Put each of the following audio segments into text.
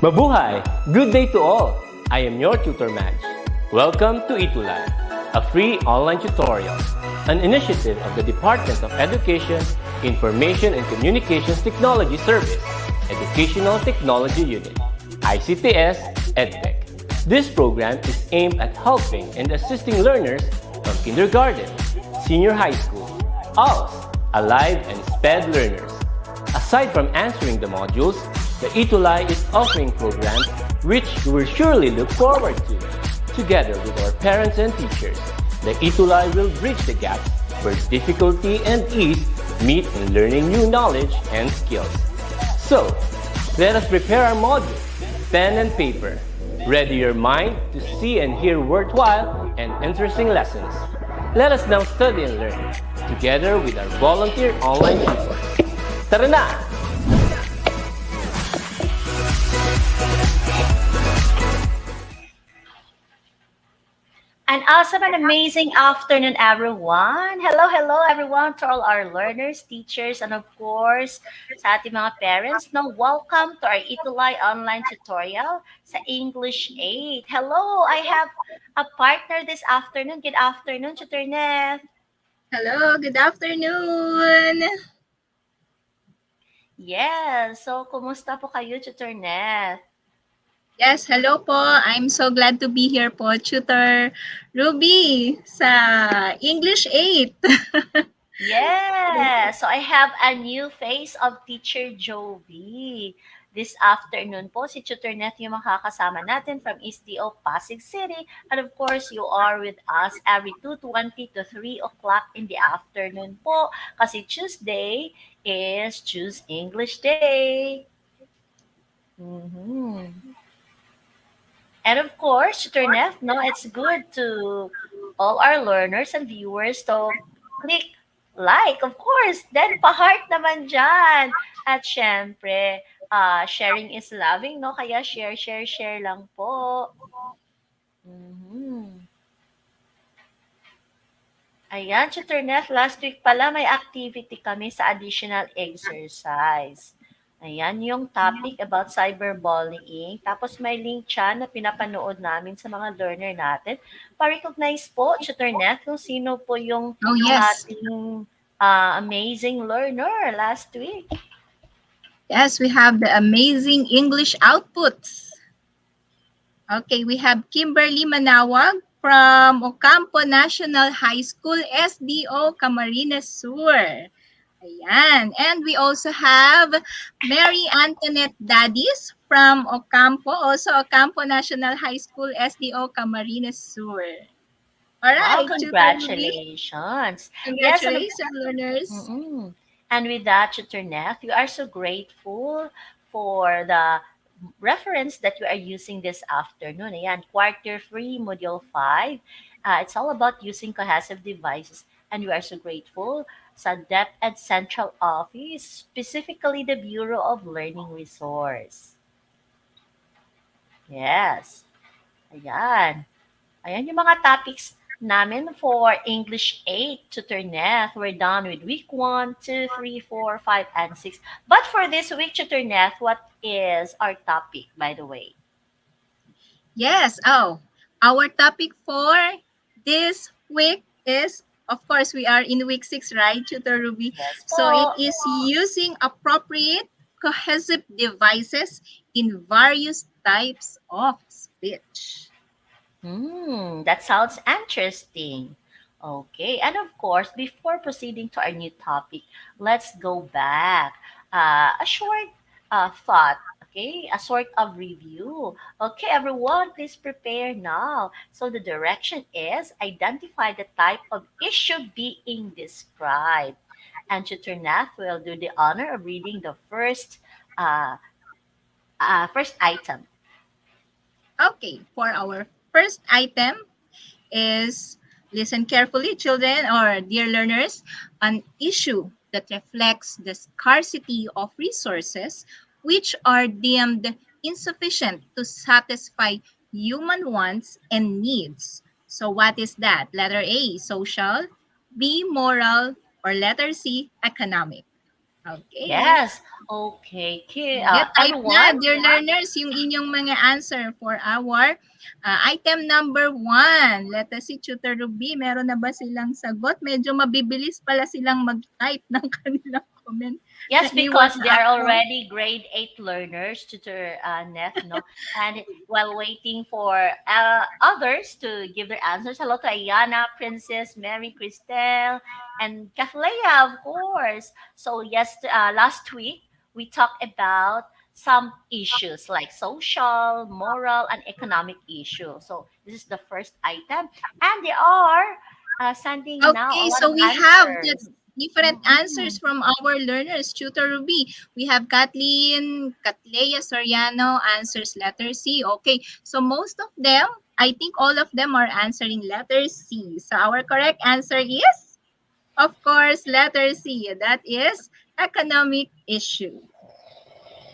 Mabuhay! Good day to all! I am your tutor Madge. Welcome to ETUlay, a free online tutorial, an initiative of the Department of Education, Information and Communications Technology Service, Educational Technology Unit, ICTS EdTech. This program is aimed at helping and assisting learners from kindergarten, senior high school, ALS, Alive, and SPED learners. Aside from answering the modules, the ETUlay is offering programs which you will surely look forward to. Together with our parents and teachers, the ETUlay will bridge the gaps where difficulty and ease meet in learning new knowledge and skills. So, let us prepare our module, pen and paper. Ready your mind to see and hear worthwhile and interesting lessons. Let us now study and learn, together with our volunteer online tutors. Tara na! An awesome and amazing afternoon, everyone. Hello everyone to all our learners, teachers, and of course, sa ating mga parents. No, welcome to our ETUlay online tutorial sa English 8. Hello, I have a partner this afternoon. Good afternoon, Tutor Nef. Hello, good afternoon. Yes, so kumusta po kayo, Tutor Nef? Yes, hello po. I'm so glad to be here po, Tutor Ruby, sa English 8. Yes, so I have a new face of Teacher Jovi. This afternoon po, si Tutor Net yung makakasama natin from SDO Pasig City. And of course, you are with us every 2:20 to 3 o'clock in the afternoon po. Kasi Tuesday is Choose English Day. And of course, Tutor Net, no, it's good to all our learners and viewers to click like, of course. Then, pa-heart naman dyan. At syempre, sharing is loving, no? Kaya share lang po. Ayan, Tutor Nef, last week pala may activity kami sa additional exercise. Ayan, yung topic about cyberbullying. Tapos may link siya na pinapanood namin sa mga learner natin. Pa-recognize po, Tutor Nef, kung sino po yung ating amazing learner last week. Yes, we have the amazing English outputs. Okay, we have Kimberly Manawag from Ocampo National High School, SDO Camarines Sur. Ayan. And we also have Mary Antoinette Dadis from Ocampo, also Ocampo National High School, SDO Camarines Sur. All right. Wow, congratulations. Congratulations, learners. And with that, Tutor Nef, we are so grateful for the reference that you are using this afternoon. Ayan, Quarter 3, Module 5. It's all about using cohesive devices. And we are so grateful sa DepEd Central Office, specifically the Bureau of Learning Resource. Yes. Ayan. Ayan yung mga topics namin for English 8, Tutor Nef. We're done with week 1, 2, 3, 4, 5, and 6. But for this week, Tutor Nef, what is our topic, by the way? Yes. Our topic for this week is, of course, we are in week 6, right, Tutor Ruby? Yes, so it is using appropriate cohesive devices in various types of speech. That sounds interesting. Okay, and of course, before proceeding to our new topic, let's go back. A short thought, okay? A sort of review. Okay, everyone, please prepare now. So the direction is identify the type of issue being described. And Tutor Nef will do the honor of reading the first item. Okay, for our first item is, listen carefully, children or dear learners, an issue that reflects the scarcity of resources which are deemed insufficient to satisfy human wants and needs. So what is that? Letter A, social, B, moral, or letter C, economic? Okay. Yes. Okay. Type na, Everyone. dear learners, yung inyong mga answer for our item number 1. Let us see, Tutor Ruby, meron na ba silang sagot? Medyo mabibilis pala silang mag-type ng kanilang comment na Yes, iwan because they na are ako. already grade 8 learners, Tutor Nef, no? And while waiting for others to give their answers, hello to Ayana, Princess, Mary, Christelle, and Kathleya, of course. So, yes, last week, we talked about some issues like social, moral, and economic issues. So, this is the first item. And they are sending now a Okay, lot so of we have the answers. different answers Mm-mm. from our learners. Tutor Ruby, we have Kathleen, Katleya Soriano answers letter C. Okay, so most of them, I think all of them are answering letter C. So our correct answer is, of course, letter C. That is economic issue.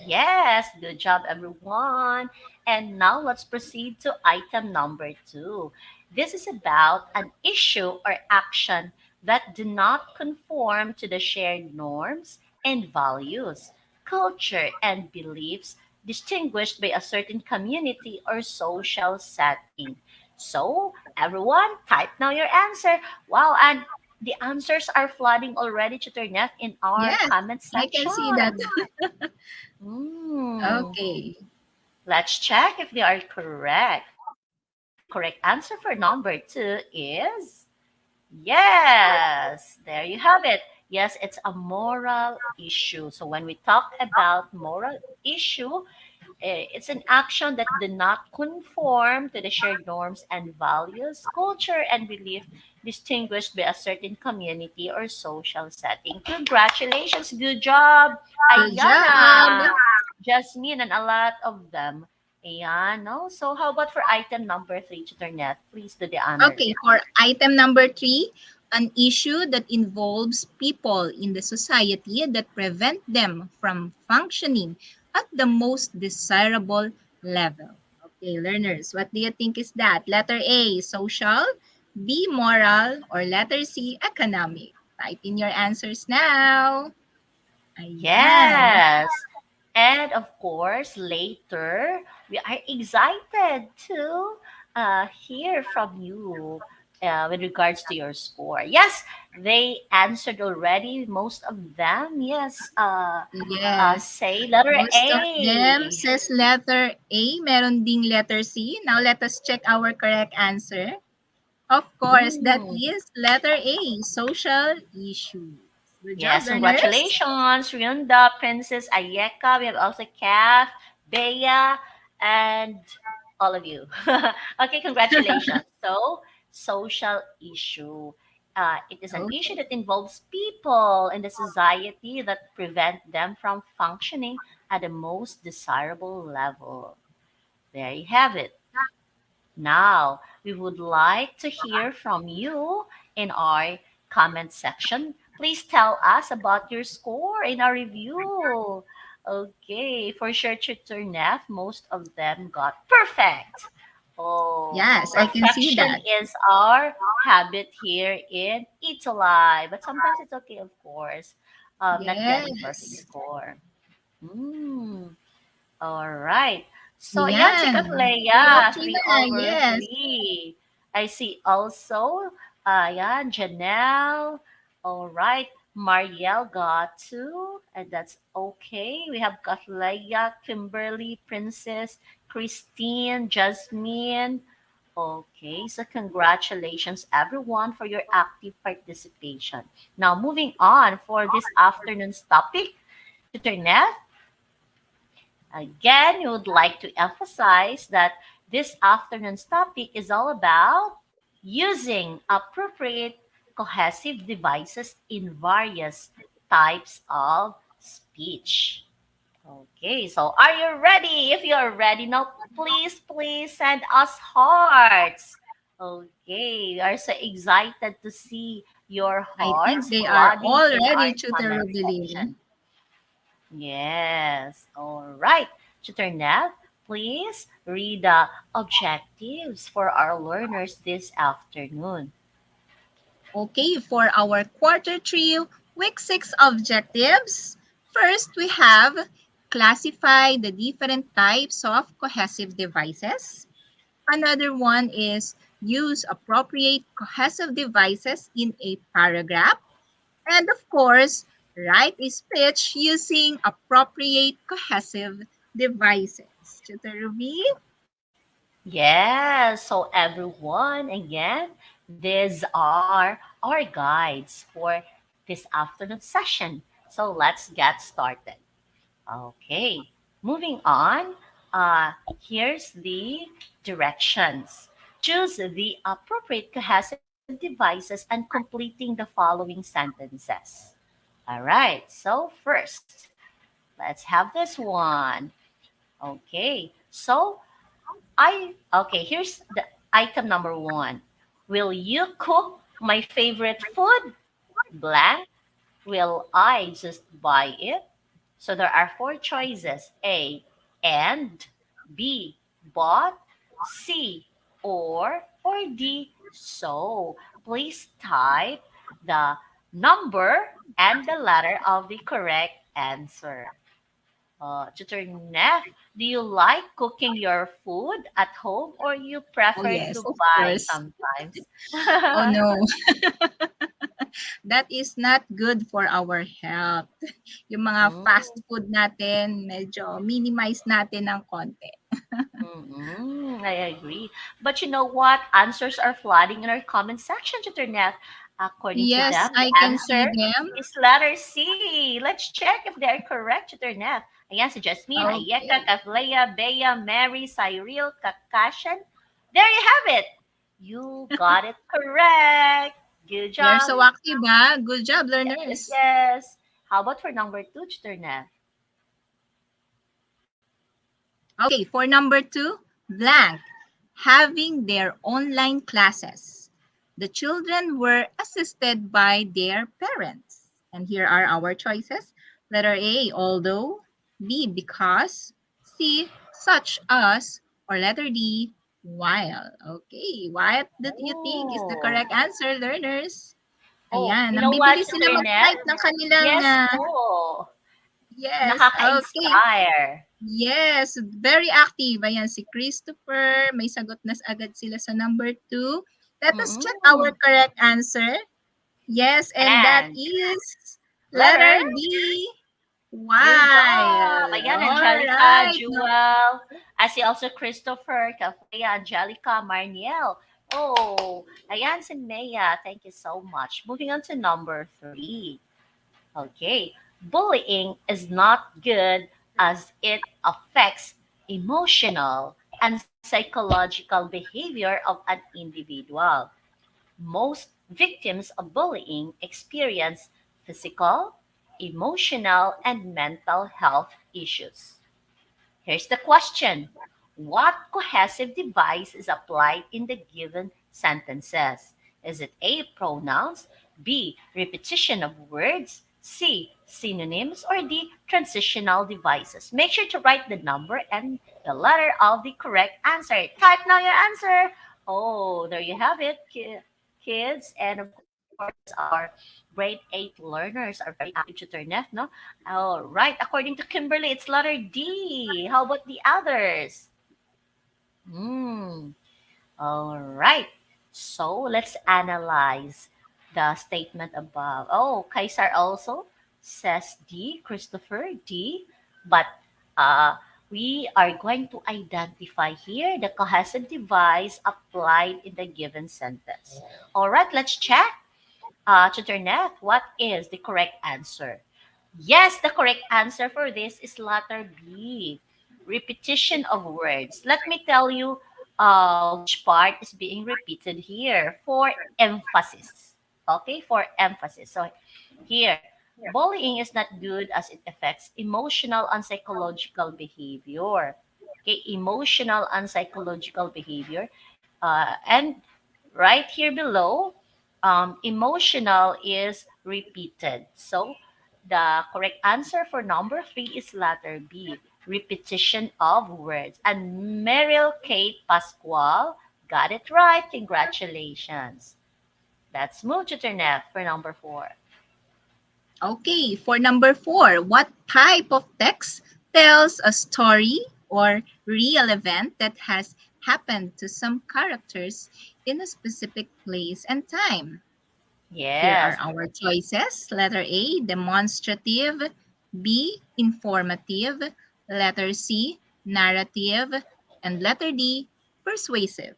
Yes, good job, everyone. And now let's proceed to item number 2. This is about an issue or action that do not conform to the shared norms and values, culture, and beliefs distinguished by a certain community or social setting. So, everyone, type now your answer. Wow, and the answers are flooding already to Net in our Yes, comment I can see that. section. Hmm. Okay. Let's check if they are correct. And the correct answer for number 2 is yes. There you have it. Yes, it's a moral issue. So when we talk about moral issue, it's an action that do not conform to the shared norms and values, culture, and belief distinguished by a certain community or social setting. Congratulations, good job, Good job. Ayana, Jasmine, and a lot of them. Ayan, no? So how about for item number 3, Tutornet? Please do the honor. Okay, for item number 3, an issue that involves people in the society that prevent them from functioning at the most desirable level. Okay, learners, what do you think is that? Letter A, social, B, moral, or letter C, economic? Type in your answers now. Ayan. Yes. And of course, later, we are excited to hear from you with regards to your score. Yes, they answered already, most of them. Yes, Yes. say letter Most of them A. says letter A. Meron ding letter C. Now let us check our correct answer. Of course, that Mm. is letter A, social issues. Good job, Yes, learners. congratulations, Ryunda, Princess Ayeka. We have also Kath, Bea, and all of you. Okay, congratulations. So, social issue. It is an issue Okay. that involves people in the society that prevent them from functioning at the most desirable level. There you have it. Now, we would like to hear from you in our comment section. Please tell us about your score in our review. Okay, for sure, Chiturnef, most of them got perfect. Oh, Yes, I can see perfection that. is our habit here in ETUlay, but sometimes it's okay, of course, not getting perfect Yes. score. Hmm. All right. So, ayan si Yan. Katleya, 303 3 na. over Yes. 3. I see also, ayan, Janelle. All right. Marielle got 2, and that's okay. We have Katleya, Kimberly, Princess, Christine, Jasmine. Okay, so congratulations everyone for your active participation. Now, moving on for this afternoon's topic, Internet. Again, we would like to emphasize that this afternoon's topic is all about using appropriate cohesive devices in various types of speech. Okay, so are you ready? If you are ready now, please send us hearts. Okay, we are so excited to see your I think hearts they are flooding all in our ready, Tutor comment Rubilin. section. Yes. All right. Tutor Nev, please read the objectives for our learners this afternoon. Okay, for our quarter 3, week 6 objectives, First, we have classify the different types of cohesive devices. Another one is use appropriate cohesive devices in a paragraph. And of course, write a speech using appropriate cohesive devices. Tutor Ruby? Yes, so everyone, again, these are our guides for this afternoon session. So let's get started. Okay, moving on. Here's the directions. Choose the appropriate cohesive devices and completing the following sentences. All right, so first, let's have this one. Okay, so here's the item number one. Will you cook my favorite food? Blank. Will I just buy it? So there are four choices: A, and, B, bought, C, or D, so. Please type the number and the letter of the correct answer. Tutor Neff, do you like cooking your food at home or you Oh, prefer yes, to of buy course. sometimes? Oh, no. That is not good for our health. Yung mga fast Mm. food natin, medyo minimize natin ng konti. I agree. But you know what? Answers are flooding in our comment section, Internet. According to Yes, them, the I can see answer them. is letter C. Let's check if they are correct, Internet. Ayan, si Jasmine, Ayeka, Okay. Kavleya, Bea, Mary, Cyril, Kakashan. There you have it. You got it correct. Good You're job. so active, ha? Good job, Yes, yes, learners. yes. How about for number two, Internet? Okay, for number 2, blank, having their online classes. The children were assisted by their parents. And here are our choices. Letter A, although, B, because, C, such as, or letter D, while. Okay, what do you think is the Oh. correct answer, learners? Oh, Ayan, you ang know what, bibilis sila Internet? mag-type ng kanilang, Yes po. yes, okay. Nakaka-inspire. Yes, very active. Ayan, si Christopher. May sagot na agad sila sa number 2. Let us check our Mm. correct answer. Yes, and that And is letter, letter D. good While. job. Ayan, All Angelica, right. Jewel. I see also Christopher, Kafleya, Angelica, Marniel. Oh, ayan si Maya. Thank you so much. Moving on to number three. Okay. Bullying is not good as it affects emotional and psychological behavior of an individual. Most victims of bullying experience physical, emotional, and mental health issues. Here's the question. What cohesive device is applied in the given sentences? Is it A, pronouns, B, repetition of words, C, synonyms, or D, transitional devices? Make sure to write the number and the letter of the correct answer. Type now your answer. Oh, there you have it, kids. And of course, our grade 8 learners are very active to turn left, no? All right. According to Kimberly, it's letter D. How about the others? Hmm. All right. So let's analyze the statement above. Oh, Kaisar also says D. Christopher D. But uh, we are going to identify here the cohesive device applied in the given sentence. All right. Let's check. Tutor what is the correct answer? Yes, the correct answer for this is letter B, repetition of words. Let me tell you which part is being repeated here for emphasis. Okay, for emphasis. So here, bullying is not good as it affects emotional and psychological behavior. Okay, emotional and psychological behavior. And right here below, emotional is repeated. So the correct answer for number three is letter B, repetition of words. And Meryl Kate Pascual got it right. Congratulations. Let's move to turn F for number four. Okay, for number 4, what type of text tells a story or real event that has happened to some characters in a specific place and time? Here are Yes. our choices. Letter A, demonstrative. B, informative. Letter C, narrative. And letter D, persuasive.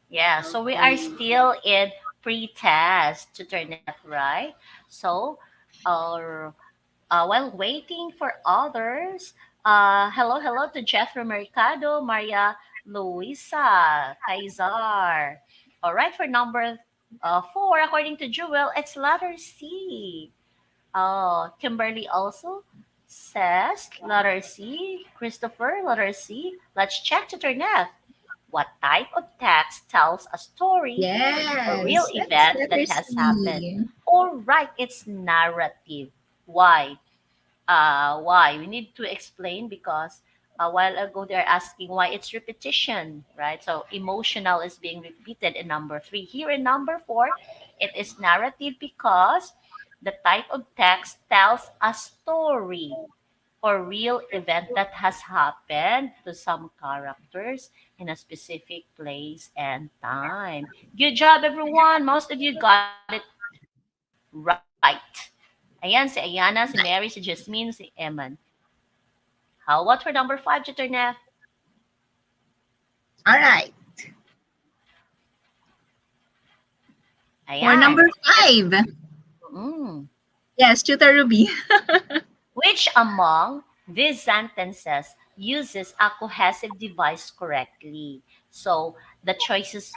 Yeah, so we are still in pre-test to Turnet, right? So, uh, while waiting for others, hello to Jethro Mercado, Maria Luisa, Kaisar. All right, for number 4, according to Jewel, it's letter C. Kimberly also says letter C. Christopher, letter C. Let's check to Turnet. What type of text tells a story or real Yes, that's event that letter has happened? C. All right, it's narrative. Why? Why? We need to explain because a while ago they're asking why it's repetition, right? So emotional is being repeated in number 3. Here in number 4, it is narrative because the type of text tells a story or real event that has happened to some characters in a specific place and time. Good job, everyone. Most of you got it right. Ayan, si Ayana, si Mary, si Jasmine, si Eman. How about for number 5, Tutor Neff? All right. For Ayan. number It's, 5, mm, yes, Tutor Ruby. which among these sentences uses a cohesive device correctly? So the choices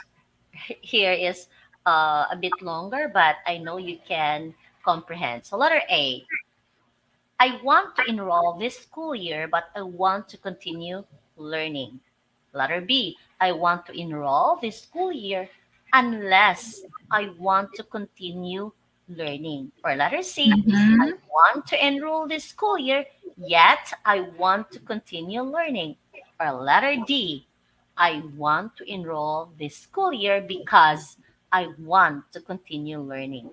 here is a bit longer, but I know you can comprehend. So letter A, I want to enroll this school year, but I want to continue learning. Letter B, I want to enroll this school year unless I want to continue learning. Or letter C, I Mhm. want to enroll this school year, yet I want to continue learning. Or letter D, I want to enroll this school year because I want to continue learning.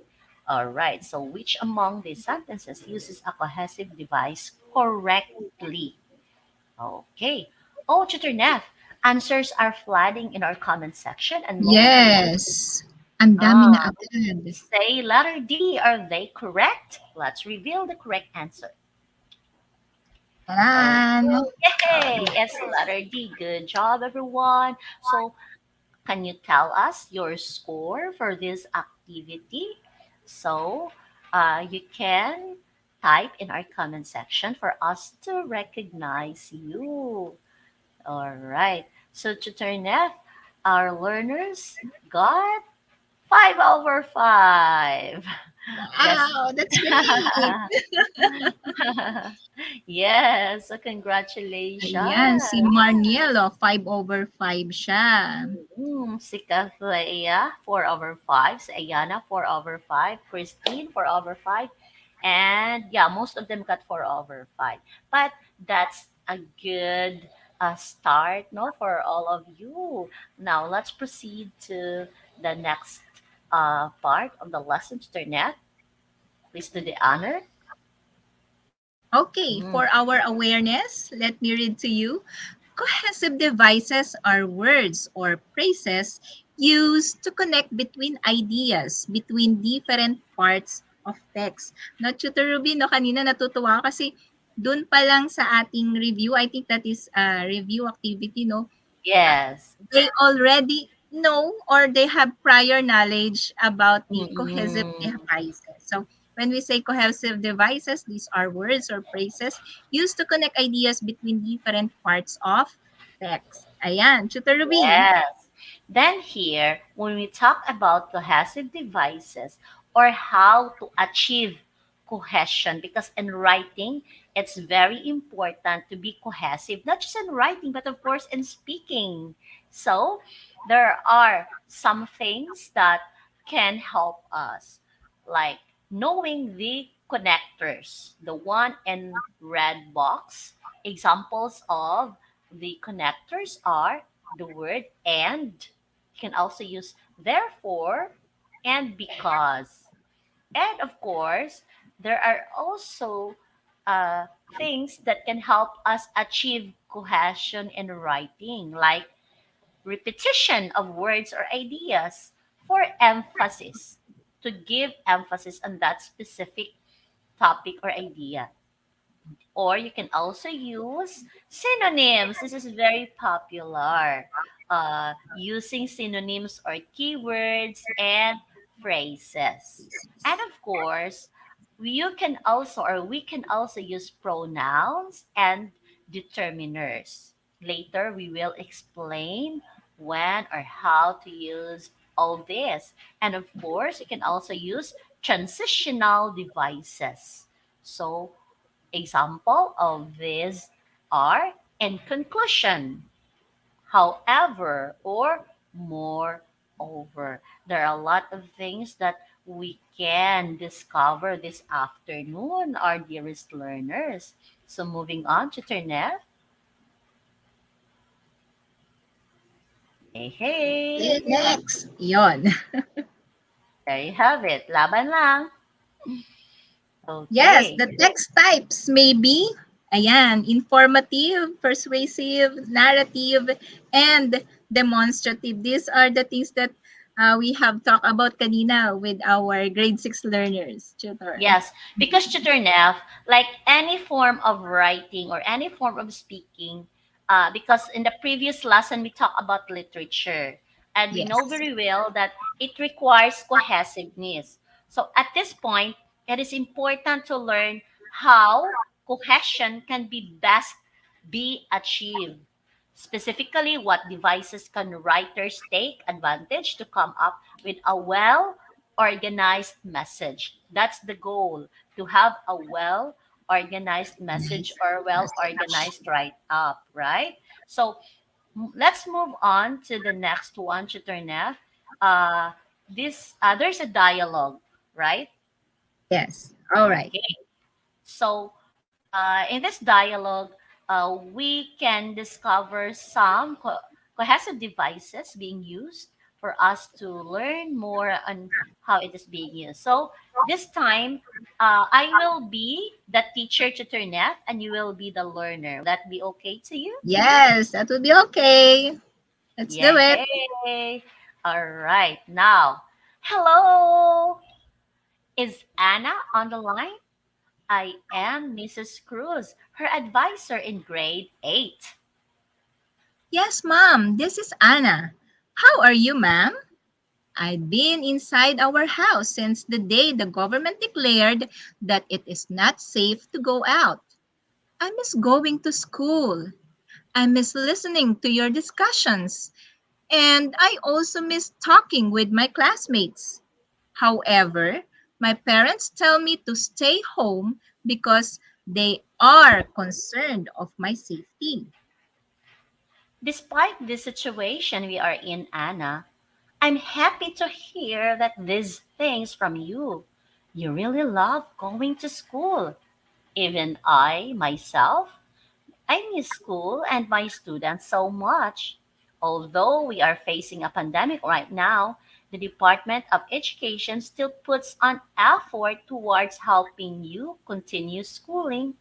All right, so which among these sentences uses a cohesive device correctly? Okay. Oh, Tutor Neff, answers are flooding in our comment section, and most of you Yes. Ang dami uh, na agad. say letter D. Are they correct? Let's reveal the correct answer. Oh, Yan. yay! It's letter D. Good job, everyone. So, can you tell us your score for this activity? So, you can type in our comment section for us to recognize you. All right. So, Tutor Neff, our learners got 5/5. That's Wow, that's great. yes. So, Ayan, congratulations. si Marnielo, 5/5 siya. Si Kathleya, 4/5. Si Ayana, 4/5. Christine, 4/5. And yeah, most of them got 4/5. But that's a good start, no, for all of you. Now, let's proceed to the next part of the lesson, Internet. Please do the honor. Okay, for our awareness, let me read to you. Cohesive devices are words or phrases used to connect between ideas, between different parts of text. No, Tutor Ruby, no, kanina natutuwa ako kasi dun pa lang sa ating review, I think that is a review activity, no? Yes. They already know or they have prior knowledge about the cohesive Mm-mm. devices. So when we say cohesive devices, these are words or phrases used to connect ideas between different parts of text. Ayan, Tutor Ruby. Yes. Then here, when we talk about cohesive devices or how to achieve cohesion, because in writing, it's very important to be cohesive, not just in writing, but of course in speaking. So there are some things that can help us, like knowing the connectors, the one in red box. Examples of the connectors are the word and. You can also use therefore and because. And of course, there are also things that can help us achieve cohesion in writing, like repetition of words or ideas for emphasis, to give emphasis on that specific topic or idea. Or you can also use synonyms. This is very popular. Using synonyms or keywords and phrases. And of course, you can also or we can also use pronouns and determiners. Later, we will explain when or how to use all this. And of course, you can also use transitional devices. So, example of these are in conclusion, however, or moreover. There are a lot of things that we can discover this afternoon, our dearest learners. So moving on to Terneth. Hey, hey. Next. Yon. There you have it. Laban lang. Yes, Okay. the text types may be, ayan, informative, persuasive, narrative, and demonstrative. These are the things that we have talked about kanina with our grade 6 learners, tutor. Yes, because Chiternef, like any form of writing or any form of speaking, because in the previous lesson we talked about literature, and we know Yes. very well that it requires cohesiveness. So at this point, it is important to learn how cohesion can be best be achieved. Specifically, what devices can writers take advantage to come up with a well organized message. That's the goal, to have a well organized message or well organized write up, right? So let's move on to the next one, Chiternef. Uh, there's a dialogue, right? Yes. All right. Okay. So in this dialogue, we can discover some cohesive devices being used for us to learn more on how it is being used. So this time, I will be the teacher to Turnet and you will be the learner. Will that be okay to you? Yes, that would be okay. Let's do it. Yay! All right. Now, hello. Is Anna on the line? I am Mrs. Cruz, her advisor in grade 8. Yes, ma'am. This is Anna. How are you, ma'am? I've been inside our house since the day the government declared that it is not safe to go out. I miss going to school. I miss listening to your discussions. And I also miss talking with my classmates. However, my parents tell me to stay home because they are concerned of my safety. Despite the situation we are in, Anna, I'm happy to hear that these things from you. You really love going to school. Even I, myself, I miss school and my students so much. Although we are facing a pandemic right now, the Department of Education still puts on effort towards helping you continue schooling.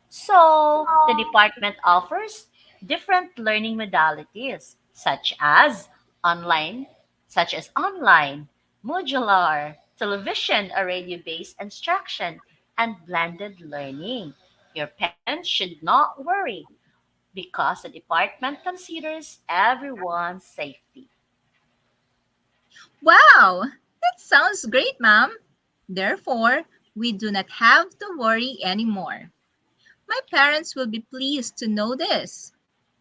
So, the department offers different learning modalities online, such as online, modular, television or radio-based instruction, and blended learning. Your parents should not worry because the department considers everyone's safety. Wow, that sounds great, ma'am. Therefore, we do not have to worry anymore. My parents will be pleased to know this.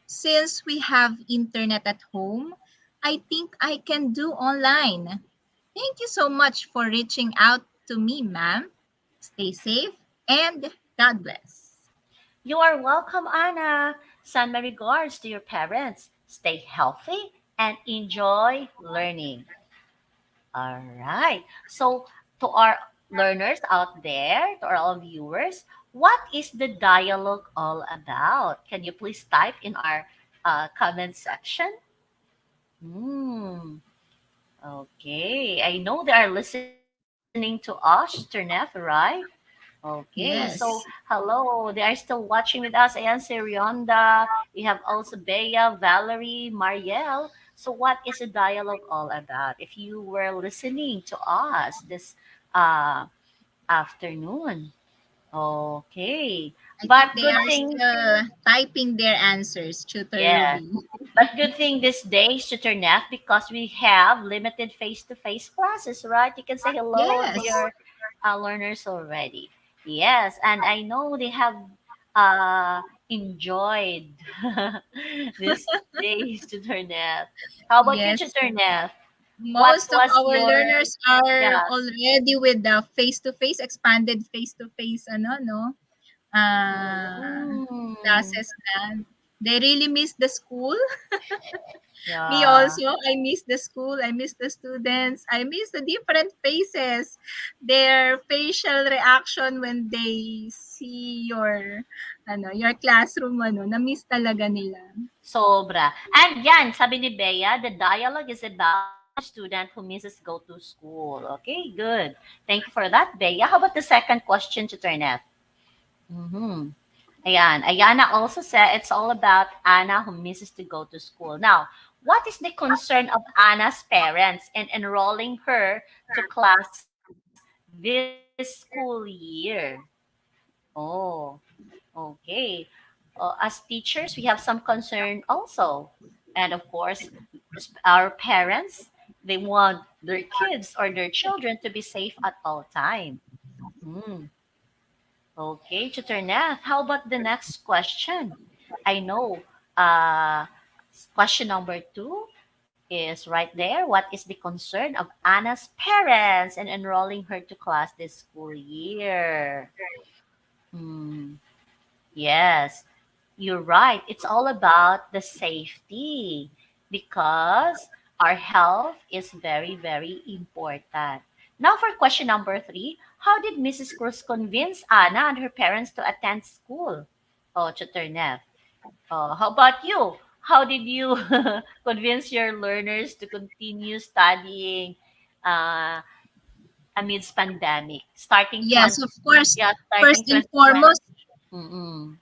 Since we have internet at home, I think I can do online. Thank you so much for reaching out to me, ma'am. Stay safe and God bless. You are welcome, Anna. Send my regards to your parents. Stay healthy and enjoy learning. All right. So, to our learners out there, to our viewers, what is the dialogue all about? Can you please type in our comment section? Hmm. Okay. I know they are listening to us, Terneth, right? Okay, so Yes. hello, they are still watching with us. Ayan, si Rionda. We have also Bea, Valerie, Marielle. So what is a dialogue all about? If you were listening to us this uh, afternoon. Okay. I think But they good are thing, still typing their answers, Tutor yeah. Ruby. But good thing these days, Tutor Nef, because we have limited face-to-face classes, right? You can say hello to Yes. your learners already. Yes, and I know they have uh, enjoyed these days, Tutor Nef. How about you, Yes. Tutor Nef? What Most of was our your, learners are yeah, already with the face-to-face, expanded face-to-face, no? mm, Classes na. They really miss the school. Me yeah. also, I miss the school, I miss the students, I miss the different faces, their facial reaction when they see your classroom, na-miss talaga nila. Sobra. And yan, sabi ni Bea, the dialogue is about the student who misses go to school. Okay, good. Thank you for that, Bea. How about the second question to Turnef? Mm-hmm. Ayan. Ayana also said it's all about Anna who misses to go to school. Now, what is the concern of Anna's parents in enrolling her to class this school year? Oh, okay. As teachers, we have some concern also. And of course, our parents, they want their kids or their children to be safe at all time. Hmm. Okay, Tutor Nath, how about the next question? I know question number two is right there. What is the concern of Anna's parents in enrolling her to class this school year? Hmm. Yes, you're right. It's all about the safety because our health is very, very important. Now, for question number three, how did Mrs. Cruz convince Anna and her parents to attend school? Oh, Chaternev. How about you? How did you convince your learners to continue studying uh, amidst pandemic, starting Yes, 20, of course. yeah, starting First and 2020? foremost, Mm-mm.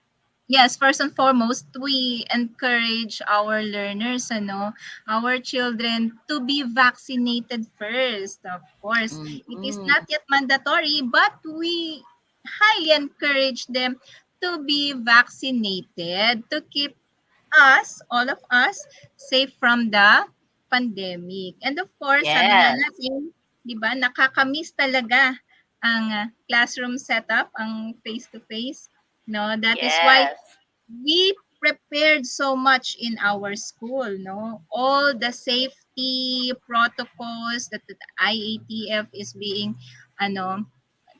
Yes, first and foremost, we encourage our learners, our children to be vaccinated first. Of course, it is Mm-mm. not yet mandatory, but we highly encourage them to be vaccinated to keep us, all of us, safe from the pandemic. And of course, sabi nga Yes, natin, di ba, nakakamiss talaga ang classroom setup, ang face-to-face. No, that is why yes, we prepared so much in our school, no? All the safety protocols that the IATF is being, ano,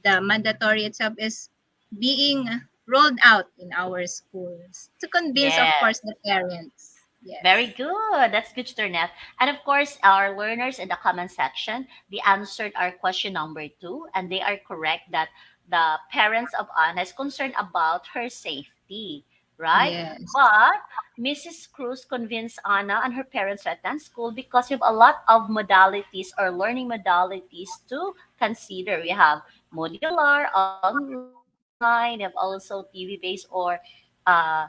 the mandatory itself is being rolled out in our schools to convince, of yes. course, the parents. Very Yes. good. That's good, Turnet. And of course, our learners in the comment section, they answered our question number two, and they are correct that the parents of Anna is concerned about her safety, right? Yes. But Mrs. Cruz convinced Anna and her parents to attend school because we have a lot of modalities or learning modalities to consider. We have modular, online, we have also TV-based or uh,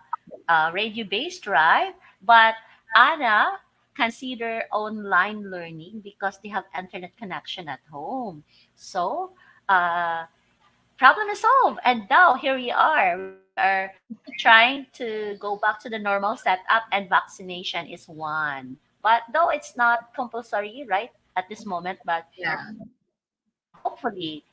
radio-based, right? But Anna consider online learning because they have internet connection at home. So, uh, problem is solved. And now here we are. We are trying to go back to the normal setup, and vaccination is one. But though it's not compulsory, right, at this moment, but Yeah. hopefully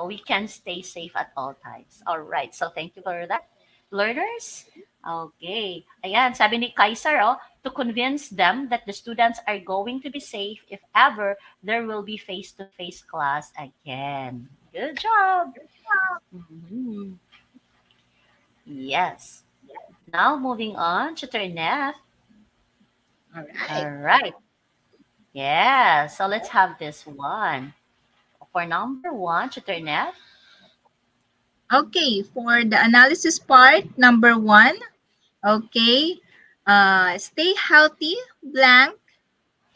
we can stay safe at all times. All right. So thank you for that, learners. Okay. Ayan, sabi ni Kaiser, to convince them that the students are going to be safe if ever there will be face-to-face class again. Good job. Mhm. Yes. Now moving on to Terneth. All right. All right. Yeah. So let's have this one. For number one, to Terneth. Okay, for the analysis part, number one, okay, stay healthy, blank,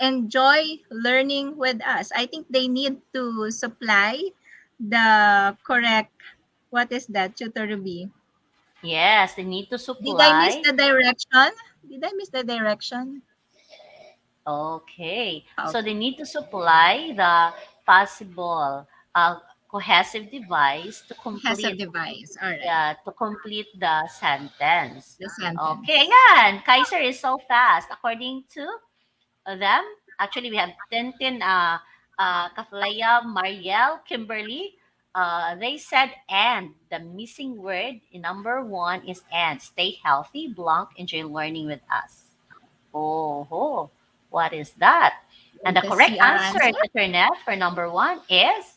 enjoy learning with us. I think they need to supply the correct What is that, Tutor Ruby? Yes, they need to Did I miss supply. the direction? Did I miss the direction? Okay, so Okay. they need to supply the possible cohesive device Has a device. All right. to complete the sentence. The Okay, sentence. yan. Kaiser is so fast. According to them, actually, we have Tintin, Kaflaya, Marielle, Kimberly. They said and. The missing word in number one is and. Stay healthy, Blanc, enjoy learning with us. Oh, what is that? And Let the us correct see our answer answer. to Turnett for number one is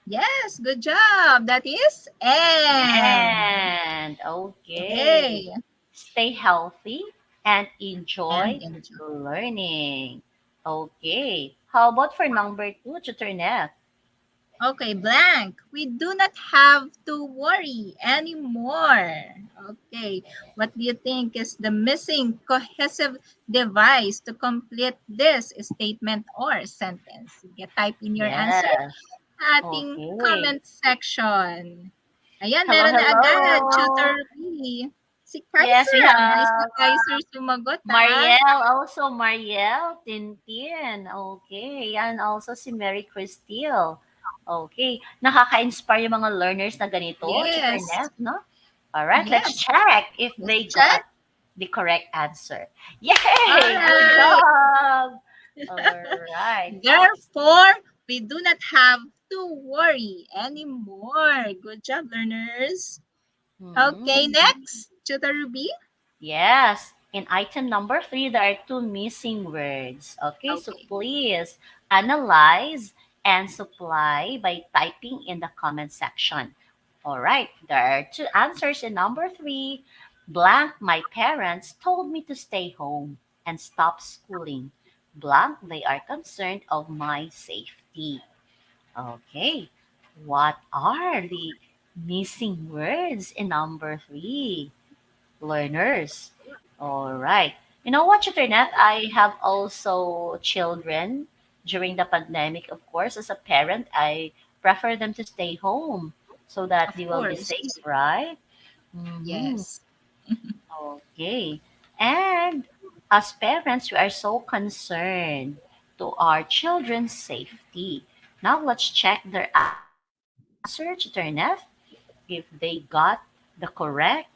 Yes, good job. That is and. and. Okay. Okay. Stay healthy and And enjoy enjoy. learning. Okay. How about for number two, Turnett? Okay, blank. We do not have to worry anymore. Okay, what do you think is the missing cohesive device to complete this statement or sentence? You type in your answer Yes. ating Okay. comment section. Ayan, Hello, meron na agad. hello. Tutor B. Si Yes, we Kaiser. Nice na have Kaiser sumagot, ha? Marielle, also Marielle, Tintin. Okay. And also si Mary Cristile. Okay. Nakaka-inspire yung mga learners na ganito, Yes. Chiternef, no? All right, let's Yes. check if Let's they check. got the correct answer. All Yay! Good right. job! All right. Therefore, we do not have to worry anymore. Good job, learners. Okay, Mhm. next. Tutor Ruby. Yes. In item number three, there are two missing words. Okay, so Okay. please analyze and supply by typing in the comment section. All right, there are two answers in number three. Blank, my parents told me to stay home and stop schooling. Blank, they are concerned of my safety. Okay, what are the missing words in number three? Learners. All right. You know what, Internet? I have also children during the pandemic, of course. As a parent, I prefer them to stay home so that Of they will be course. safe, right? Mm-hmm. Yes. Okay. And as parents, we are so concerned to our children's safety. Now let's check their answer, Internet, if they got the correct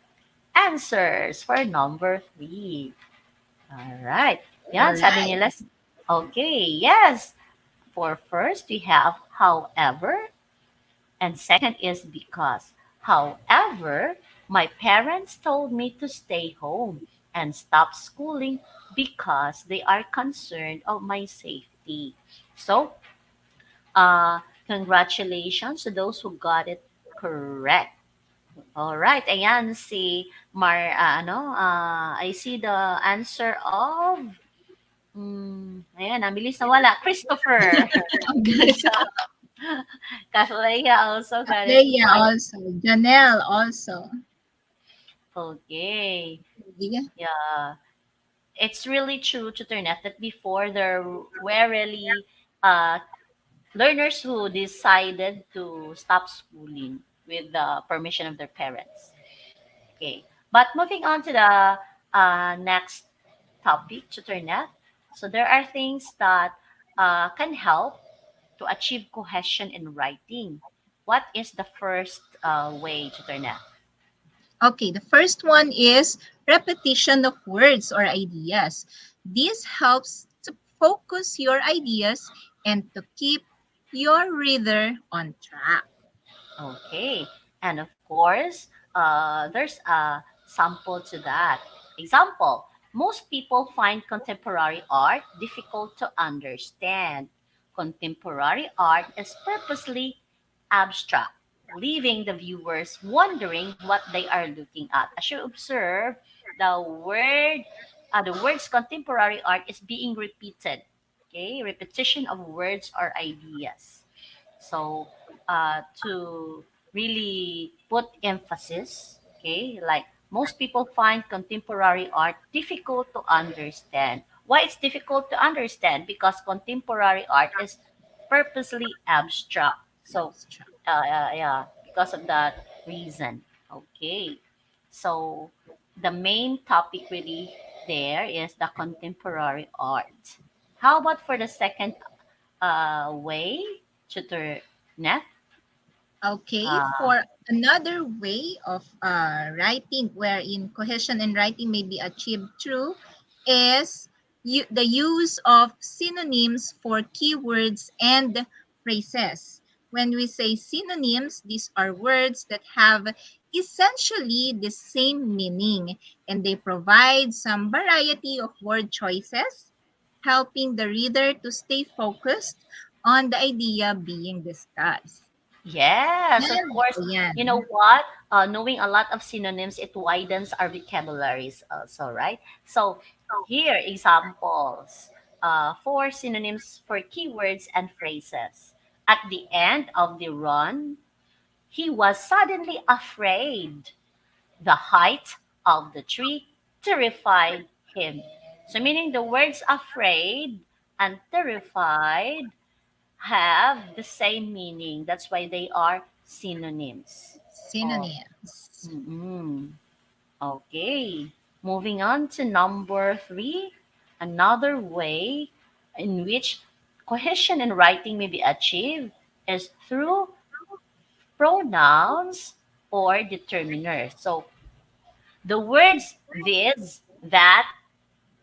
answers for number three. All right. All Yan, sabi right. nila. Okay, yes. For first, we have however, and second is because. However, my parents told me to stay home and stop schooling because they are concerned of my safety. So, uh, congratulations to those who got it correct. All right, ayan si I see the answer of, ayan, ang bilis na wala, Christopher. Good job. Kaslaya also got it Leia right. also. Janelle also. Okay. Yeah. Yeah. It's really true, Tutornet, that before there were really uh, learners who decided to stop schooling with the permission of their parents. Okay. But moving on to the next topic, Tutornet. So there are things that can help to achieve cohesion in writing. What is the first way, Tutornet? Okay, the first one is repetition of words or ideas. This helps to focus your ideas and to keep your reader on track. Okay. And of course, there's a sample to that. Example, most people find contemporary art difficult to understand. Contemporary art is purposely abstract, leaving the viewers wondering what they are looking at. As you observe, the word, the words contemporary art is being repeated. Okay, repetition of words or ideas. So, to really put emphasis, okay, like most people find contemporary art difficult to understand. Why it's difficult to understand? Because contemporary art is purposely abstract. So, Abstract. yeah, because of that, reason. Okay. So the main topic really there is the contemporary art. How about for the second way, tutor Neth? Okay, Uh, for another way of writing wherein cohesion and writing may be achieved through is the use of synonyms for keywords and phrases. When we say synonyms, these are words that have essentially the same meaning and they provide some variety of word choices, helping the reader to stay focused on the idea being discussed. yes, of Yan, course. You know ayan. what? Knowing a lot of synonyms, it widens our vocabularies also, right? So here, examples for synonyms for keywords and phrases. At the end of the run, he was suddenly afraid. The height of the tree terrified him. So, meaning the words afraid and terrified have the same meaning. That's why they are synonyms. Oh, Synonyms. mm-mm. Okay. Moving on to number three, another way in which cohesion in writing may be achieved is through pronouns or determiners. So the words this, that,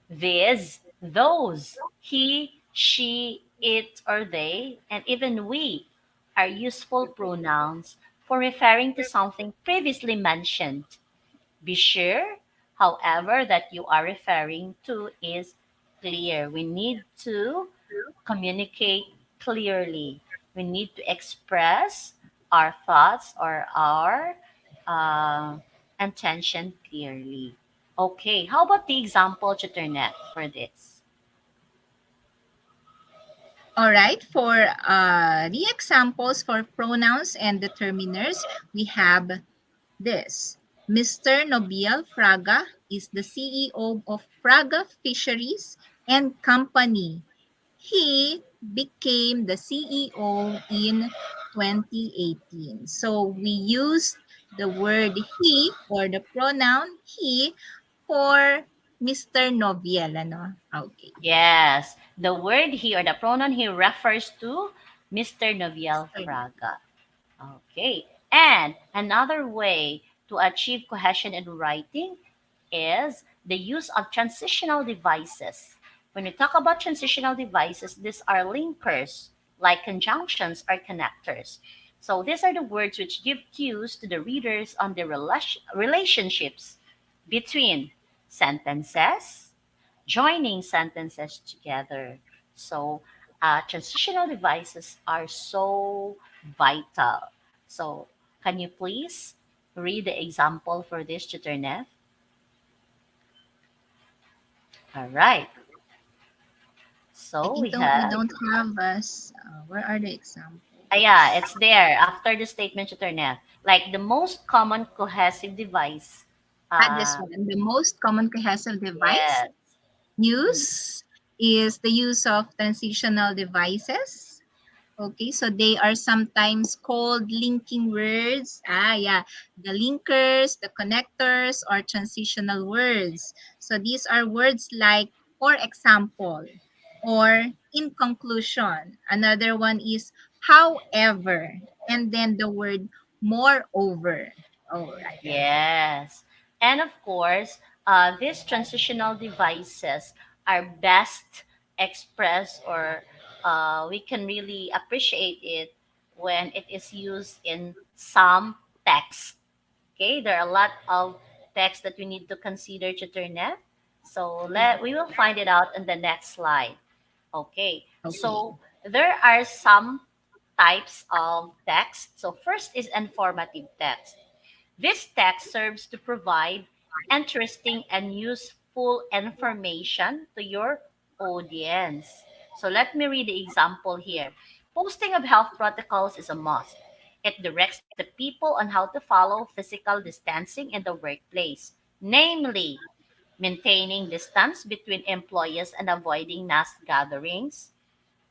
this, those, he, she, it, or they, and even we are useful pronouns for referring to something previously mentioned. Be sure, however, that you are referring to is clear. We need to communicate clearly. We need to express our thoughts or our uh, intention clearly. Okay, how about the example, Chitternet, for this? All right, for the examples for pronouns and determiners, we have this. Mr. Nobiel Fraga is the CEO of Fraga Fisheries and Company. He became the CEO in 2018. So we used the word he or the pronoun he for Mr. Nobiel, ano? Okay. Yes, the word he or the pronoun he refers to Mr. Noviel Mr. Fraga. Okay, and another way to achieve cohesion in writing is the use of transitional devices. When we talk about transitional devices, these are linkers like conjunctions or connectors. So these are the words which give cues to the readers on the relationships between sentences, joining sentences together. So transitional devices are so vital. So can you please read the example for this, Chiterneth? All right. I So think we we have, don't have us. Where are the yeah, examples? it's there after the statement Chiterneth. Like the most common cohesive device. This Uh, one, the most common cohesive device yes. Mm, use is the use of transitional devices. Okay, so they are sometimes called linking words. Yeah, the linkers, the connectors, or transitional words. So these are words like, for example, or in conclusion. Another one is however, and then the word moreover. All right. Yes. And of course, these transitional devices are best expressed or we can really appreciate it when it is used in some text. Okay, there are a lot of text that we need to consider, Chitternet. So we will find it out in the next slide. Okay, Okay. so there are some types of text. So first is informative text. This text serves to provide interesting and useful information to your audience. So let me read the example here. Posting of health protocols is a must. It directs the people on how to follow physical distancing in the workplace, namely maintaining distance between employees and avoiding mass gatherings.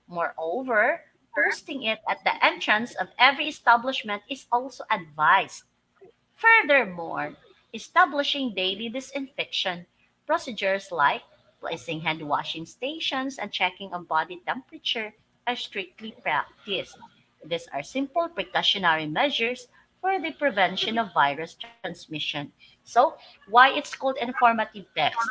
Moreover, posting it at the entrance of every establishment is also advised. Furthermore, establishing daily disinfection procedures like placing hand washing stations and checking of body temperature are strictly practiced. These are simple precautionary measures for the prevention of virus transmission. So, why it's called informative text?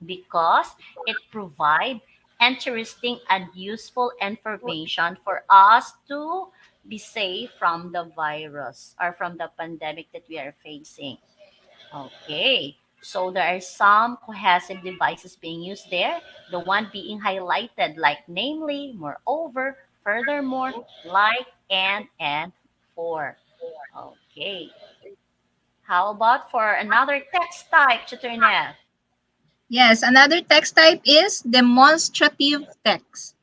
Because it provides interesting and useful information for us to be safe from the virus or from the pandemic that we are facing. Okay, so there are some cohesive devices being used there. The one being highlighted, like namely, moreover, furthermore, like, and for. Okay, how about for another text type, Tutornet? Yes, another text type is demonstrative text.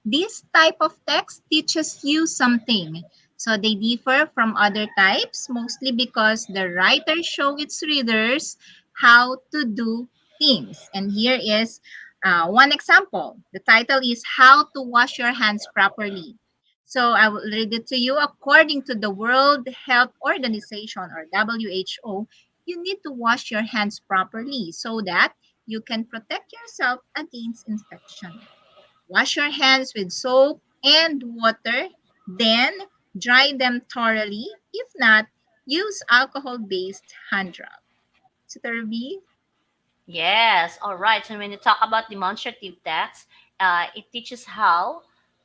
This type of text teaches you something. So they differ from other types mostly because the writer shows its readers how to do things. And here is one example. The title is How to Wash Your Hands Properly. So I will read it to you. According to the World Health Organization or WHO, you need to wash your hands properly so that you can protect yourself against infection. Wash your hands with soap and water, then dry them thoroughly. If not, use alcohol-based hand rub. Sister B? Yes, all right. So when you talk about demonstrative text, it teaches how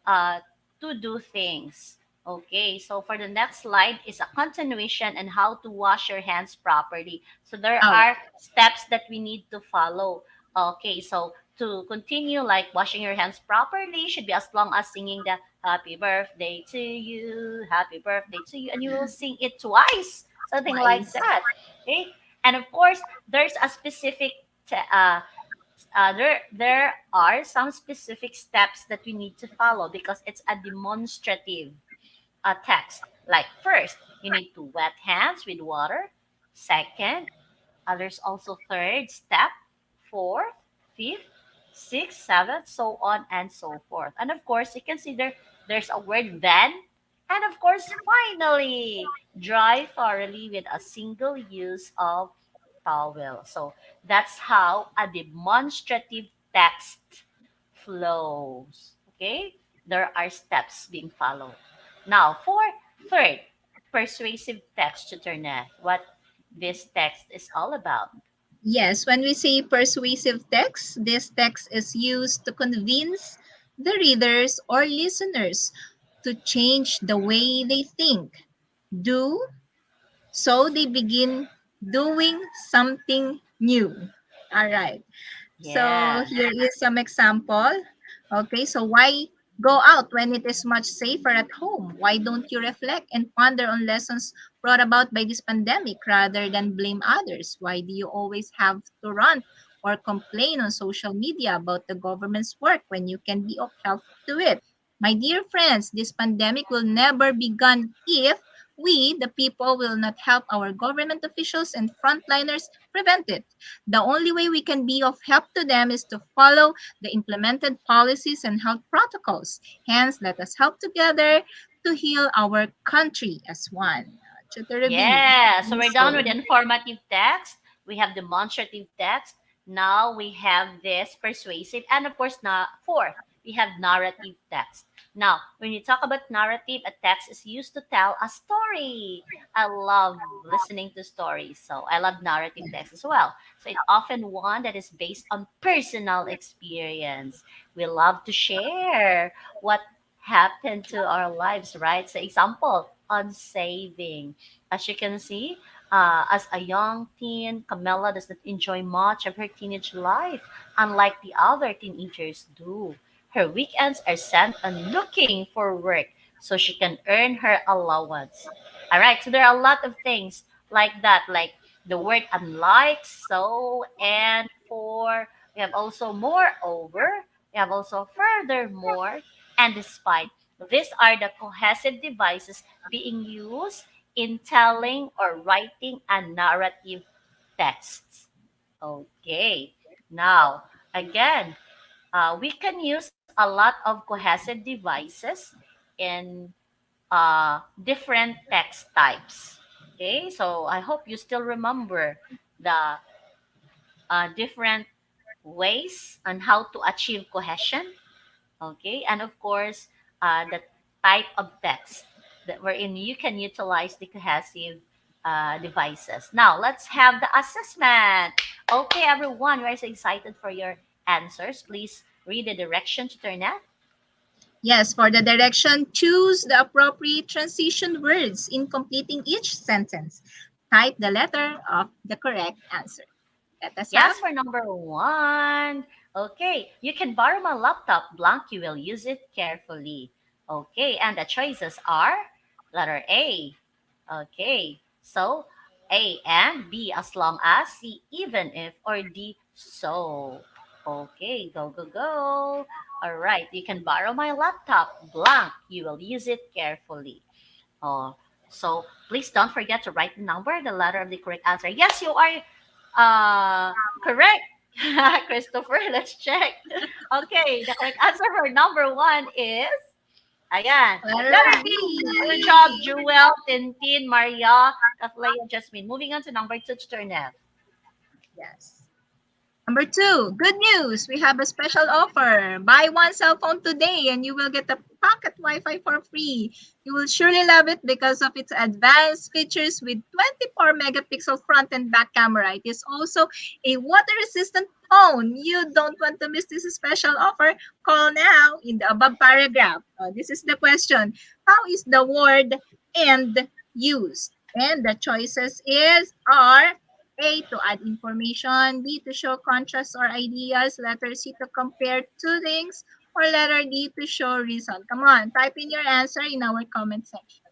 uh, to do things. Okay, so for the next slide is a continuation and how to wash your hands properly. So there All are right. steps that we need to follow. Okay, so to continue, like washing your hands properly should be as long as singing the happy birthday to you, and you will sing it twice, something like Twice. that. Okay, and of course, there's a specific there are some specific steps that we need to follow because it's a demonstrative text. Like first, you need to wet hands with water. Second, there's also third step, fourth, fifth, sixth, seventh, so on and so forth. And of course, you consider there's a word then, and of course, finally, dry thoroughly with a single use of towel. So that's how a demonstrative text flows. Okay? There are steps being followed. Now, for third, persuasive text tutor, what this text is all about. Yes, when we say persuasive text, this text is used to convince the readers or listeners to change the way they think, do, so they begin doing something new. All right. So Yes. here is some example. Okay, so why go out when it is much safer at home? Why don't you reflect and ponder on lessons brought about by this pandemic rather than blame others? Why do you always have to run or complain on social media about the government's work when you can be of help to it? My dear friends, this pandemic will never be gone if we, the people, will not help our government officials and frontliners prevent it. The only way we can be of help to them is to follow the implemented policies and health protocols. Hence, let us help together to heal our country as one. Tutor B, Yeah, so we're please done with say. informative text. We have demonstrative text. Now we have this persuasive. And of course, fourth, we have narrative text. Now, when you talk about narrative, a text is used to tell a story. I love listening to stories, so I love narrative text as well. So it's often one that is based on personal experience. We love to share what happened to our lives, right? So example, on saving. As you can see, as a young teen, Camilla does not enjoy much of her teenage life, unlike the other teenagers do. Her weekends are spent on looking for work so she can earn her allowance. All right, so there are a lot of things like that, like the word unlike, so, and for. We have also moreover. We have also furthermore and despite. These are the cohesive devices being used in telling or writing a narrative text. Okay. Now, again, we can use a lot of cohesive devices in different text types. Okay, so I hope you still remember the different ways on how to achieve cohesion. Okay, and of course, the type of text that wherein you can utilize the cohesive devices. Now, let's have the assessment. Okay, everyone, we're so excited for your answers. Please read the direction to turn at. Yes, for the direction, choose the appropriate transition words in completing each sentence. Type the letter of the correct answer. Let us have. Yes, for number one. Okay, you can borrow my laptop. Blank, you will use it carefully. Okay, and the choices are letter A. Okay, so A and B as long as, C even if, or D so. Okay, go, go, go. All right, you can borrow my laptop. Blank, you will use it carefully. Oh, so please don't forget to write the number, the letter of the correct answer. Yes, you are correct. Christopher, let's check. Okay, the correct answer for number one is, ayan, Letter letter B. Good job, B. Jewel, Tintin, Maria, Kathleen, Jasmine. Moving on to number two, to turn F. Yes. Number two, good news. We have a special offer. Buy one cell phone today and you will get a pocket Wi-Fi for free. You will surely love it because of its advanced features with 24 megapixel front and back camera. It is also a water-resistant phone. You don't want to miss this special offer. Call now in the above paragraph. This is the question. How is the word "and" used? And the choices are A, to add information, B, to show contrast or ideas, letter C, to compare two things, or letter D, to show reason. Come on, type in your answer in our comment section.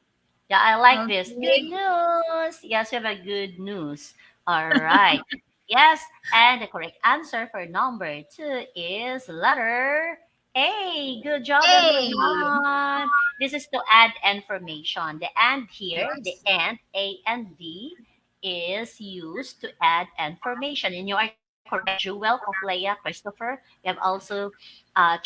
Yeah, I like this. Good Okay. news. Yes, we have a good news. All right. Yes, and the correct answer for number two is letter A. Good job, A. everyone. This is to add information. The and here, the Yes. and, A and D, is used to add information. And you are correct, Jewel, Kofleya, Christopher. We have also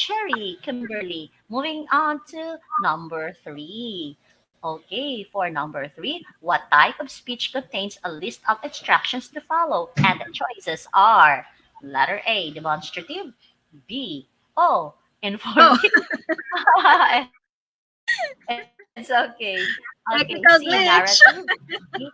Cherry, Kimberly. Moving on to number three. Okay, for number three, what type of speech contains a list of instructions to follow? And the choices are letter A, demonstrative, B, oh, Oh, informative. It's okay. Okay, C, technical glitch. narrative, D,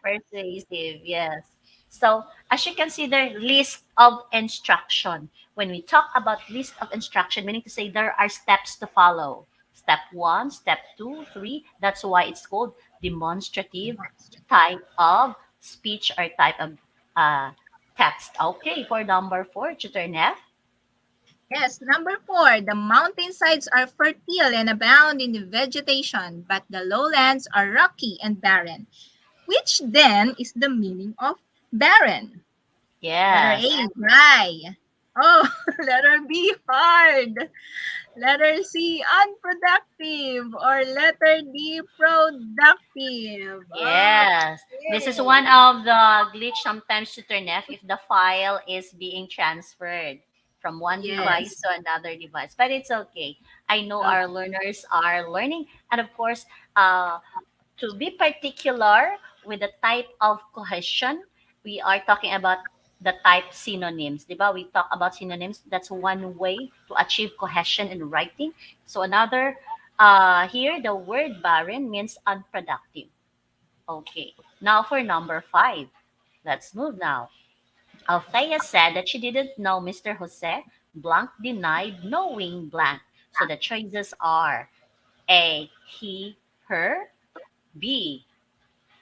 persuasive. Yes. So, as you can see there, list of instruction. When we talk about list of instruction, meaning to say there are steps to follow. Step one, step two, three. That's why it's called demonstrative type of speech or type of uh, text. Okay, for number four, tutor F. Yes, number four, the mountainsides are fertile and abound in the vegetation, but the lowlands are rocky and barren. Which then is the meaning of barren? Letter Yes. A, dry. Oh, letter B, hard. Letter C, unproductive. Or letter D, productive. Yes, this is Okay. one of the glitch sometimes to turn off if the file is being transferred from one device Yes. to another device. But it's okay. I know Okay. our learners are learning, and of course, to be particular with the type of cohesion, we are talking about the type synonyms. Diba? We talk about synonyms. That's one way to achieve cohesion in writing. So another, here the word barren means unproductive. Okay, now for number five. Let's move now. Althea said that she didn't know Mr. Jose. Blank denied knowing blank. So the choices are A, he, her, B,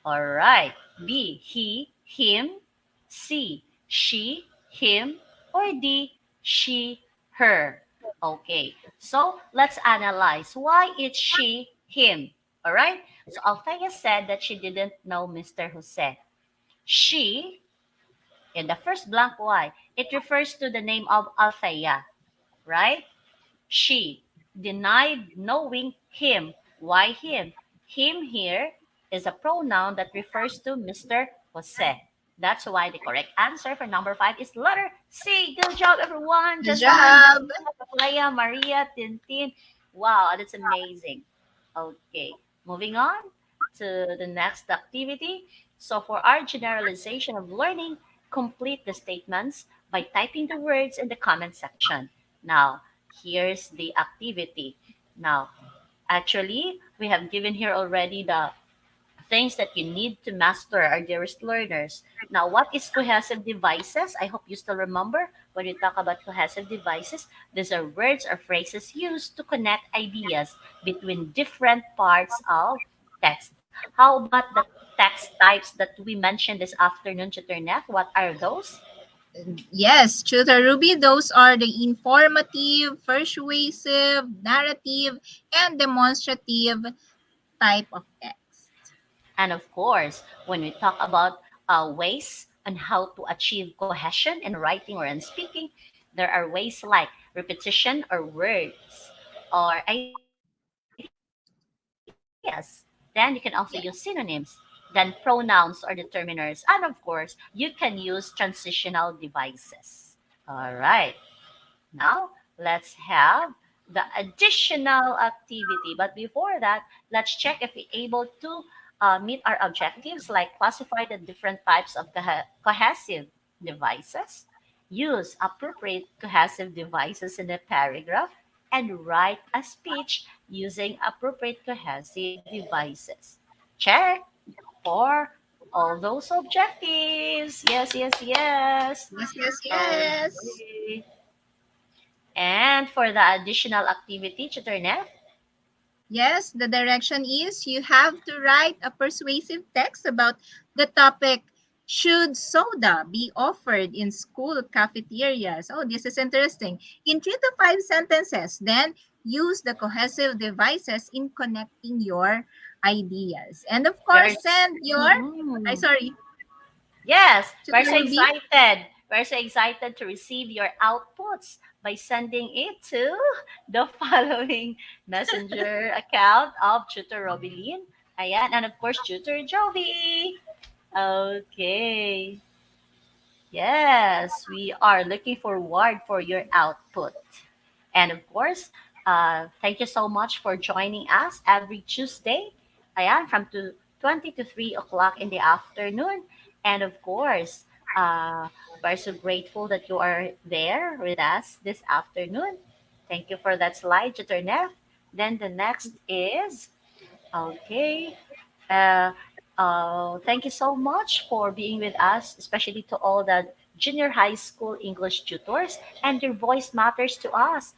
all right, B, he, him, C, she, him, or D, she, her. Okay, so let's analyze why it's she, him. All right, so Althea said that she didn't know Mr. Jose. She, in the first blank, why? It refers to the name of Althea, right? She denied knowing him. Why him? Him here is a pronoun that refers to Mr. Jose. That's why the correct answer for number five is letter C. Good job, everyone. Good Jasmine, job. Leia, Maria, Tintin. Wow, that's amazing. Okay, moving on to the next activity. So, for our generalization of learning, complete the statements by typing the words in the comment section. Now, here's the activity. Now, actually, we have given here already the things that you need to master, our dearest learners. Now, what is cohesive devices? I hope you still remember when we talk about cohesive devices. These are words or phrases used to connect ideas between different parts of text. How about the text types that we mentioned this afternoon, Chiterneth? What are those? Yes, Tutor Ruby, those are the informative, persuasive, narrative, and demonstrative type of text. And of course, when we talk about ways on how to achieve cohesion in writing or in speaking, there are ways like repetition or words or ideas. Then you can also use synonyms, then pronouns or determiners. And of course, you can use transitional devices. All right. Now, let's have the additional activity. But before that, let's check if we're able to meet our objectives, like classify the different types of cohesive devices, use appropriate cohesive devices in a paragraph, and write a speech using appropriate cohesive devices. Check for all those objectives. Yes, yes, yes. Yes, yes, yes. Okay. And for the additional activity, Chiterneth, Yes, the direction is you have to write a persuasive text about the topic, should soda be offered in school cafeterias? Oh, this is interesting. In 3 to 5 sentences, then use the cohesive devices in connecting your ideas. And of course, there's send your, I Mhm. sorry, Yes, we're Tutor so Ruby. excited. We're so excited to receive your outputs by sending it to the following messenger account of Tutor Robilin. Ayan, and of course, Tutor Jovi. Okay. Yes, we are looking forward for your output. And of course, thank you so much for joining us every Tuesday. Ayan, from 20 to 3 o'clock in the afternoon. And of course, we're so grateful that you are there with us this afternoon. Thank you for that slide, Jiternef. Then the next is, okay, uh, thank you so much for being with us, especially to all the junior high school English tutors. And your voice matters to us.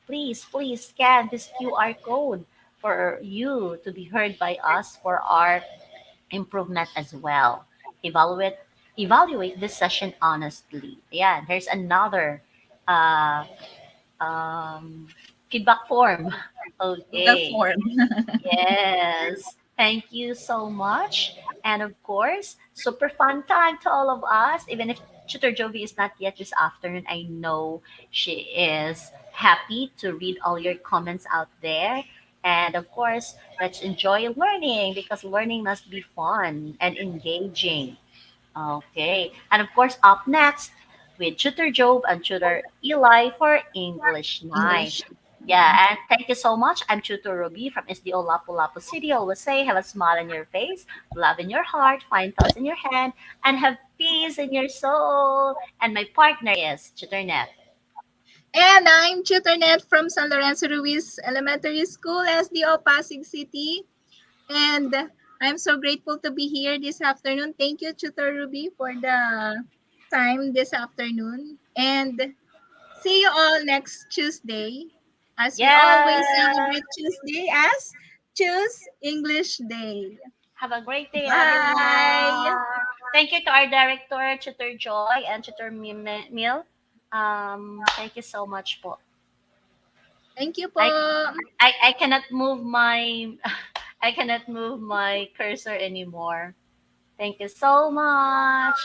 Please, please scan this QR code for you to be heard by us for our improvement as well. Evaluate evaluate this session honestly. Yeah, there's another uh, um, feedback form. The Okay. form. Yes. Thank you so much. And of course, super fun time to all of us. Even if Tutor Jovi is not yet this afternoon, I know she is happy to read all your comments out there. And of course, let's enjoy learning because learning must be fun and engaging. Okay. And of course, up next with Tutor Job and Tutor Eli for English 9. English. Yeah, and thank you so much. I'm Tutor Ruby from SDO Lapu-Lapu City. Always say, have a smile on your face, love in your heart, fine thoughts in your hand, and have peace in your soul. And my partner is Tutor Net. And I'm Tutor Net from San Lorenzo Ruiz Elementary School, SDO Pasig City. And I'm so grateful to be here this afternoon. Thank you, Tutor Ruby, for the time this afternoon. And see you all next Tuesday, as we always Yeah. celebrate Tuesday as Choose English Day. Have a great day, Bye! everyone. Thank you to our director, Tutor Joy and Tutor Mil. Thank you so much po. Thank you po. I cannot move my I cannot move my cursor anymore. Thank you so much.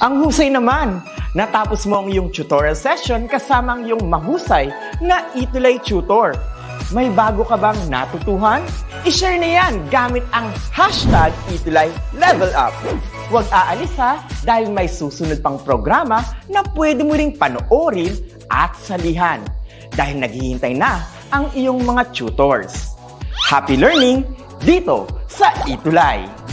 Ang husay naman! Natapos mo ang iyong tutorial session kasama ang iyong mahusay na ETUlay tutor. May bago ka bang natutuhan? I-share na yan gamit ang hashtag ETUlay Level Up. Huwag aalis ha, dahil may susunod pang programa na pwede mo ring panoorin at salihan. Dahil naghihintay na ang iyong mga tutors. Happy learning dito sa ETUlay!